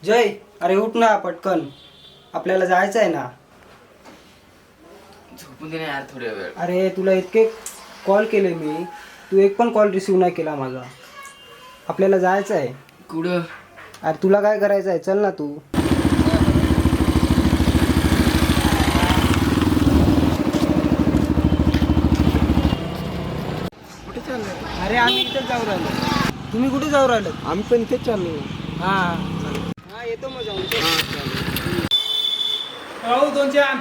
जय, अरे उठ ना पटकन, आपल्याला जायचं आहे ना. झोपून दे ना यार थोड्या वेळ. अरे तुला इतके कॉल केले मी, तू एक पण कॉल रिसीव नाही केला माझा. आपल्याला जायचं आहे. कुठं? अरे तुला काय करायचं आहे, चल ना तू. कुठे चाललंय? अरे आम्ही इथेच जाऊ राहिलो. तुम्ही कुठे जाऊ राहिलो? आम्ही पण इथेच चाललो. हां येतो मग जाऊन. हो दोन चार.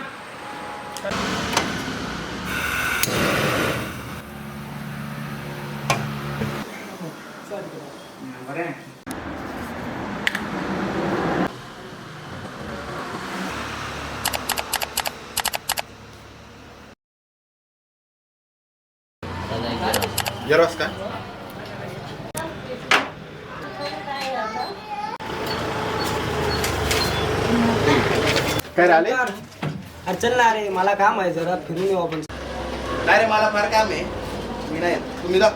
जेरॉक्स का? काय राहिले? अरे चल ना, अरे मला काम आहे, जरा फिरून येऊ आपण. नाही रे, मला फार काम आहे. मी नाही येत. तुम्ही जा.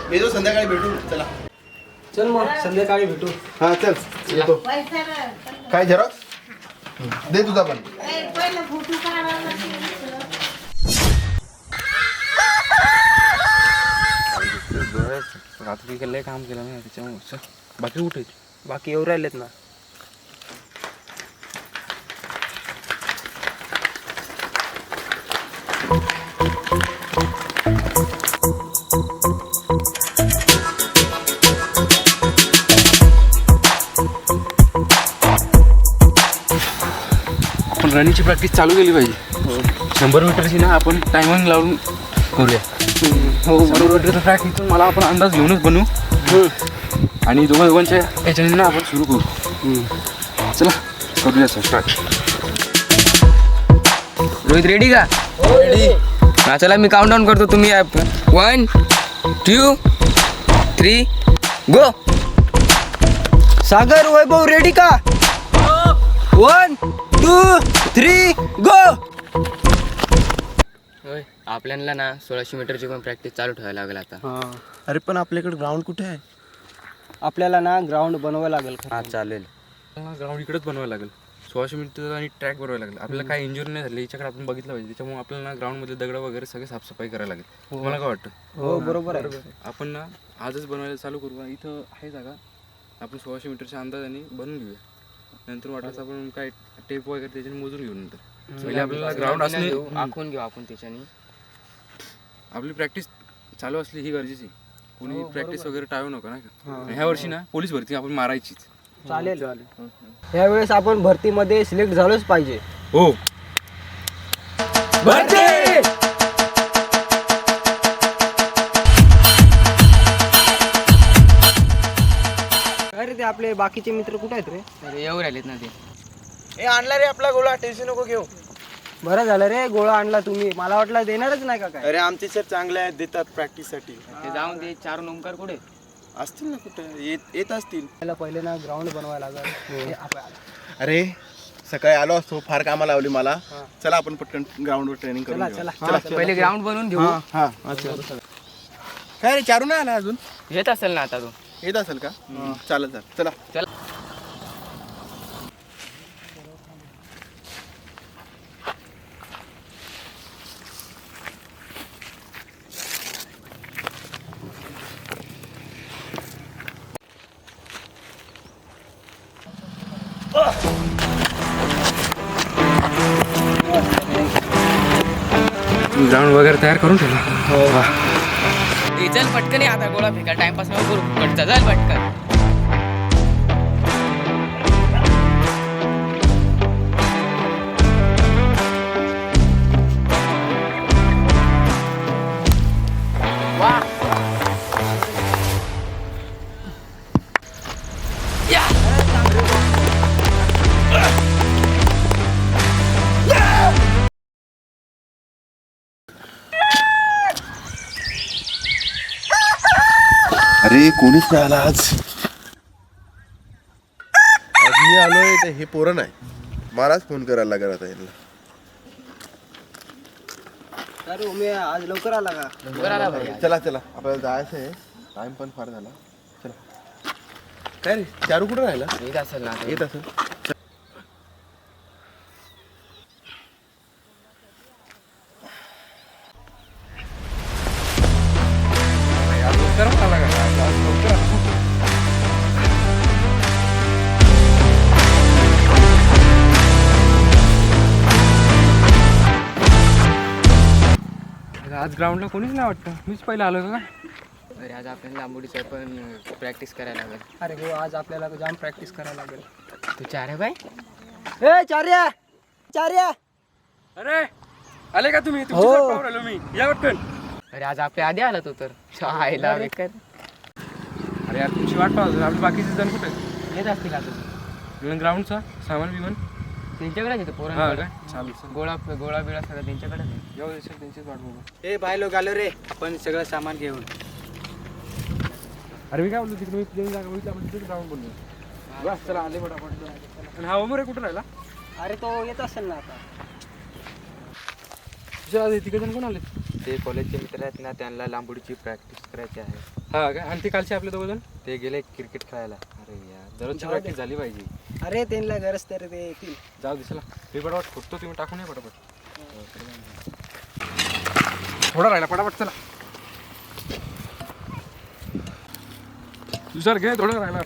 मी जो संध्याकाळी भेटू. चला. चल मग संध्याकाळी भेटू. हा चल येतो. काय झेरॉक्स दे तुझा पण. रात्री केलंय काम केलं ना त्याच्यामुळे. बाकी कुठे? बाकी येऊ राहिलेत ना. आपण रनिंगची प्रॅक्टिस चालू केली पाहिजे. 100 मीटरची ना आपण टायमिंग लावून करूया. हो 100 मीटरचा ट्रॅक इथून मला आपण अंदाज घेऊनच बनवू आणि दोघांच्या याच्याने ना आपण सुरू करू. चला करूया स्टार्ट. रोहित रेडी का? रेडी. हा चला मी काउंट डाऊन करतो, तुम्ही 1 2 3 गो. सागर वैभव रेडी का? 1 2 3 गो. आपल्याला ना 1600 मीटरची पण प्रॅक्टिस चालू ठेवायला लागेल आता. अरे पण आपल्याकडे ग्राउंड कुठे आहे? आपल्याला ना ग्राउंड बनवावं लागेल. हा चालेल. ग्राउंड इकडेच बनवायला लागेल. 1600 मीटर आणि ट्रॅक बनवायला लागेल. आपल्याला काही इंजुरी नाही झाली याच्याकडे आपण बघितलं पाहिजे. त्याच्यामुळे आपल्याला ना ग्राउंडमध्ये दगड वगैरे सगळे साफसफाई करायला लागेल. मला काय वाटतं? हो बरोबर आहे. आपण ना आजच बनवायला चालू करू. इथं आहे जागा, आपण 1600 मीटरच्या अंदाजाने बनवून घेऊया. नंतर वाटल्यास आपण काय टेप वगैरे त्याच्याने मोजून घेऊ. नंतर पहिले आपल्याला ग्राउंड असणे आखून घेऊ आपण त्याच्याने. आपली प्रॅक्टिस चालू असली ही गरजेची. कोणी प्रॅक्टिस वगैरे टाळू नका नाही का. ह्या वर्षी ना पोलीस भरती आपण मारायचीच. चालेल. यावेळेस आपण भरतीमध्ये सिलेक्ट झालोच पाहिजे. हो अरे ते आपले बाकीचे मित्र कुठे आहेत रे? अरे येऊ राहिलेत ना ते. हे आणला रे आपला गोळा, टेन्शन नको घेऊ. बरं झालं रे गोळा आणला तुम्ही, मला वाटलं देणारच नाही का काय. अरे आमचे सर चांगले आहेत, देतात प्रॅक्टिस साठी. ते जाऊन ते 4 ओंकार कुठे असतील ना कुठे, येत असतील. त्याला पहिले ना ग्राउंड बनवायला लागेल. अरे सकाळी आलो असतो, फार कामा लावली मला. चला आपण पटकन ग्राउंडवर ट्रेनिंग करू. चला पहिले ग्राउंड बनवून घेऊ. हा काय रे, चारू नाही आला अजून? येत असेल ना आता तो. येत असेल का? चालेल चला. ग्राउंड वगैरे तयार करून ठेवला. हो चल पटकन आता गोळा फेका, टाइमपास नको करू फुकटचा. चल पटकन. अरे कोणीच नाही आला आज. मी आलोय तर हे पोरं नाही, मलाच फोन करायला लागला आता यांना. अरे उमे आज लवकर आला का? लवकर आला भाई. चला चला आपल्याला जायचं आहे, टाइम पण फार झाला. चला काय रे चारू कुठं राहिला? येत असेल ना येत असेल. आज ग्राउंडला कोणीच नाही वाटतं, मीच पहिला आलो का. अरे आज आपल्याला लांबोडीचं पण प्रॅक्टिस करायला लागेल. अरे हो आज आपल्याला जाम प्रॅक्टिस करायला लागेल. तू चार आहे बाय. ए चार्या चार्या अरे आले का तुम्ही? हो. तुमची वाट पाहून राहिलो मी. या पटकन. अरे आज आपल्या आधी आला तो तर आयला बेकार. अरे यार तुमची वाट पाहतो, आपले बाकीचे जण कुठे? येत असतील आता ग्राउंडचा सामान बिमान. त्यांच्याकडेच येतो हा पोरांकडे. काय चालेल चालेल. गोळा बिळा सगळं त्यांच्याकडेच आहे. जाऊ दे सर, त्यांचीच वाट बघू. ए बाय लोक आलो रे आपण सगळं सामान घेऊन. अरे मी काय बोलतो, तिकडे मी प्लेन जागा बघितली, आपण तिथे ग्राउंड बनवू. बस चला आले फटाफट. आणि हा ओमर कुठं राहिला? अरे तो येत असेल ना आता. तुझ्या आधी तिकडे जण कोण आले? ते कॉलेजचे मित्र आहेत ना, त्यांना लांबोडीची प्रॅक्टिस करायची आहे. हा काय? आणि ते कालचे आपले दोघं जण? ते गेले क्रिकेट खेळायला. अरे यार दररोजची जाऊ दे. प्रॅक्टिस झाली पाहिजे. अरे त्यांना गरज तर ते येतील. जाऊ दे चला. मी पटापट फुटतो, तुम्ही टाकून या पटापट. थोडा राहिला, पटापट चला. तुषार घे, थोडा राहिला.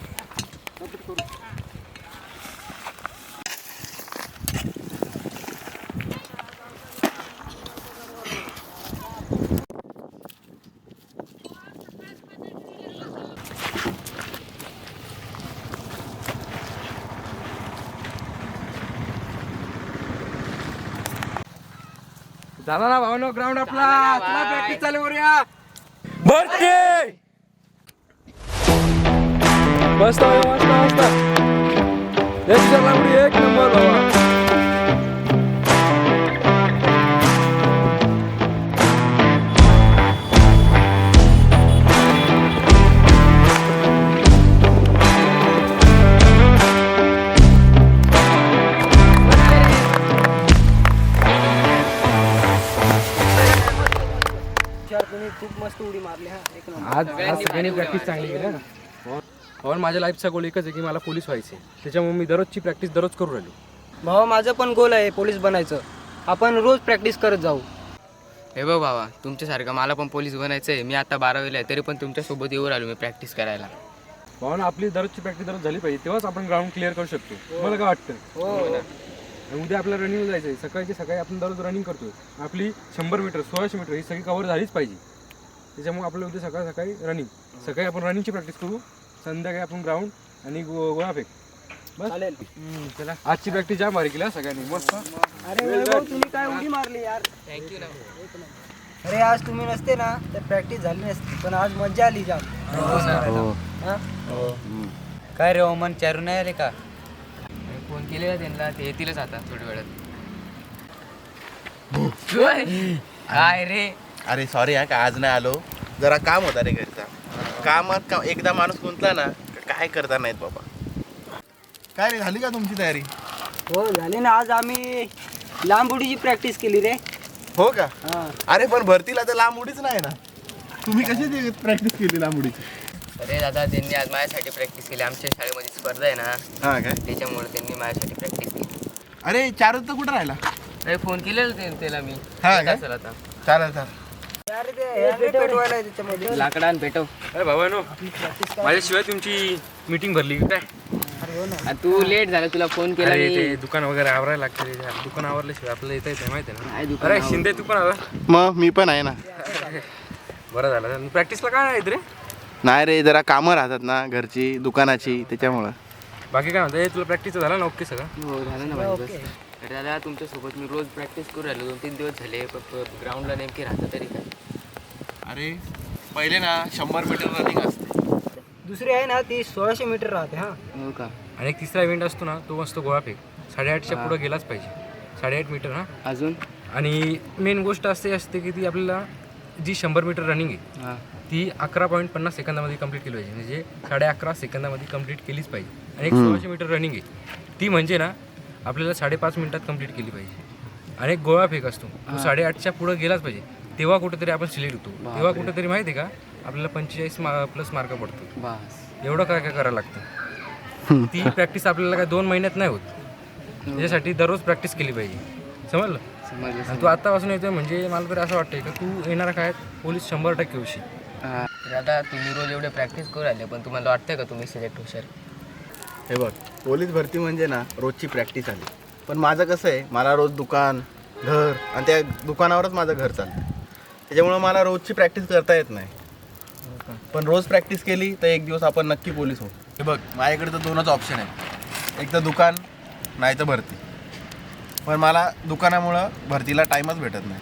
झाला ना भावनो ग्राउंड आपला. चला प्रॅक्टिस चालू करूया. भरती मस्त मस्त मस्त. एक नंबर बाबा. तुम्ही खूप मस्त उडी मारली हा. एक नंबर. आज सगळ्यांनी प्रॅक्टिस चांगली केली ना. पवन माझ्या लाईफचा गोल एकच आहे की मला पोलीस व्हायचे. त्याच्यामुळे मी दररोजची प्रॅक्टिस दररोज करू राहिलो. भाऊ माझं पण गोल आहे पोलीस बनायचं. आपण रोज प्रॅक्टिस करत जाऊ. हे बघ बाबा, तुमच्यासारखं मला पण पोलीस बनायचं आहे. मी आता 12वीला आहे, तरी पण तुमच्यासोबत येऊ राहिलो मी प्रॅक्टिस करायला. पवन आपली दररोजची प्रॅक्टिस दररोज झाली पाहिजे, तेव्हाच आपण ग्राउंड क्लिअर करू शकतो. मला काय वाटतं? हो आणि उद्या आपल्याला रनिंग जायचं आहे. सकाळची सकाळी आपण दररोज रनिंग करतोय. आपली 100 मीटर 1600 मीटर ही सगळी कव्हर झालीच पाहिजे. त्याच्यामुळे आपल्याला उद्या सकाळ सकाळी रनिंग. सकाळी आपण रनिंगची प्रॅक्टिस करू, संध्याकाळी आपण ग्राउंड आणि गोळा फेक. बस चालेल. चला आजची प्रॅक्टिस जाम भारी केली सगळ्यांनी. मस्त. अरे वैभव, तुम्ही काय उडी मारली यार. थँक्यू ना. अरे आज तुम्ही नसते ना तर प्रॅक्टिस झाली नसती, पण आज मजा आली जाम. हा? काय रे ओमन, चारू नाही आले का? फोन केलेला त्यांना, ते येतीलच आता थोड्या वेळात. काय रे? अरे सॉरी हा का आज नाही आलो, जरा काम होता रे घरचा. कामात एकदा माणूस गुंतला ना काय करता नाहीत बाबा. काय रे झाली का तुमची तयारी? हो झाली ना. आज आम्ही लांब उडीची प्रॅक्टिस केली रे. हो का? हा. अरे पण भरतीला तर लांब उडीच नाही ना. तुम्ही कशी प्रॅक्टिस केली लांब उडीची? अरे दादा, त्यांनी आज माझ्यासाठी प्रॅक्टिस केली. आमच्या शाळेमध्ये स्पर्धा आहे ना, हा काय? त्याच्यामुळे त्यांनी माझ्यासाठी प्रॅक्टिस केली. अरे चारू तर कुठं राहिला? अरे फोन केलेला त्याला मी. हा येत काय? असेल आता. चालेल चालेल. अरे ते helmet पेटवायला आहे त्याच्यामध्ये. लाकडान पेटव. अरे भावानो, माझ्याशिवाय तुमची मीटिंग भरली काय? अरे हो ना. तू लेट झाला, तुला फोन केला अरे मी. ते दुकान वगैरे आवरायला लागतं रे. दुकान आवरल्याशिवाय आपल्याला येता येते माहिती आहे काय ना. दुकान अरे शिंदे तू पण आला. मग मी पण आहे ना. बरं झालं. प्रॅक्टिसला काय आहेत रे? नाही रे, जरा कामं राहतात ना घरची दुकानाची, त्याच्यामुळं. बाकी काय म्हणतं? तुला प्रॅक्टिस झाला ना? ओके सगळं. हो झालं ना भाई. बस अरे दादा, तुमच्यासोबत मी रोज प्रॅक्टिस करू राहिलो. 2-3 दिवस झाले, ग्राउंडला नेमके राहतं तरी काय. अरे पहिले ना 100 मीटर रनिंग असते. दुसरी आहे ना ती 1600 मीटर राहते. हा. हो का? आणि एक तिसरा इव्हेंट असतो ना, तो मस्त गोळा फेक. 8.5च्या पुढं गेलाच पाहिजे. 8.5 मीटर हा. अजून? आणि मेन गोष्ट असते की ती आपल्याला जी 100 मीटर रनिंग आहे हां. ती 11.50 सेकंदामध्ये कंप्लीट केली पाहिजे. म्हणजे 11.5 सेकंदामध्ये कंप्लीट केलीच पाहिजे. आणि एक 1600 मीटर रनिंग आहे ती म्हणजे ना आपल्याला 5.5 मिनिटात कंप्लीट केली पाहिजे. आणि एक गोळा फेक असतो तो 8.5च्या पुढं गेलाच पाहिजे. तेव्हा कुठेतरी आपण सिलेक्ट होतो. तेव्हा कुठेतरी माहिती आहे का आपल्याला 45 प्लस मार्क पडतो. बस. एवढं काय काय करायला लागतं. ती प्रॅक्टिस आपल्याला काय 2 महिन्यात नाही होत. त्याच्यासाठी दररोज प्रॅक्टिस केली पाहिजे. समजलं? आणि तू आत्तापासून येतोय म्हणजे मला तरी असं वाटतंय का तू येणारा काय पोलीस 100% होशील. दादा तुम्ही रोज एवढे प्रॅक्टिस करू राहिले पण तुम्हाला वाटतंय का तुम्ही सिलेक्ट होशाल? हे बघ, पोलीस भरती म्हणजे ना रोजची प्रॅक्टिस आली. पण माझं कसं आहे, मला रोज दुकान, घर आणि त्या दुकानावरच माझं घर चालतं. त्याच्यामुळं मला रोजची प्रॅक्टिस करता येत नाही. पण रोज प्रॅक्टिस केली तर एक दिवस आपण नक्की पोलीस होऊ. हे बघ, माझ्याकडे तर 2च ऑप्शन आहेत, एक तर दुकान नाही तर भरती. पण मला दुकानामुळं भरतीला टाईमच भेटत नाही,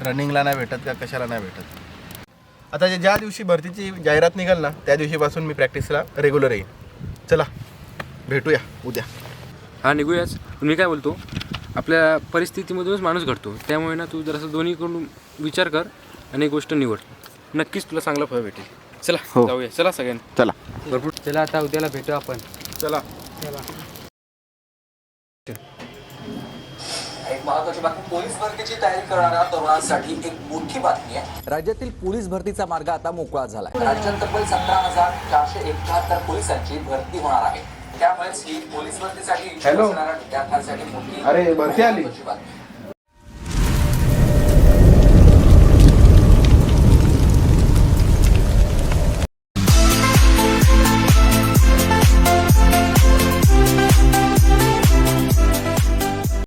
रनिंगला नाही भेटत का कशाला नाही भेटत. आता ज्या दिवशी भरतीची जाहिरात निघाल ना त्या दिवशीपासून मी प्रॅक्टिसला रेग्युलर येईन. चला भेटूया उद्या. हा निघूयाच. पण मी काय बोलतो, आपल्या परिस्थितीमधूनच माणूस घडतो. त्यामुळे ना तू जरासं दोन्हीकडून विचार कर आणि एक गोष्ट निवड. नक्कीच तुला चांगलं फळ भेटेल. चला जाऊया. चला सगळ्यांना. चला भरपूर. चला आता उद्याला भेटू आपण. चला. एक महत्त्वाची बातमी, पोलीस भरतीची तयारी करणाऱ्या तरुणांसाठी एक मोठी बातमी आहे. राज्यातील पोलीस भरतीचा मार्ग आता मोकळा झालाय. राज्यात तब्बल 17,471 पोलिसांची भरती होणार आहे. त्यामुळेच ही पोलीस भरतीसाठी इच्छुक असणाऱ्या विद्यार्थ्यांसाठी मोठी अरे, भरती आली. महत्त्वाची बातमी.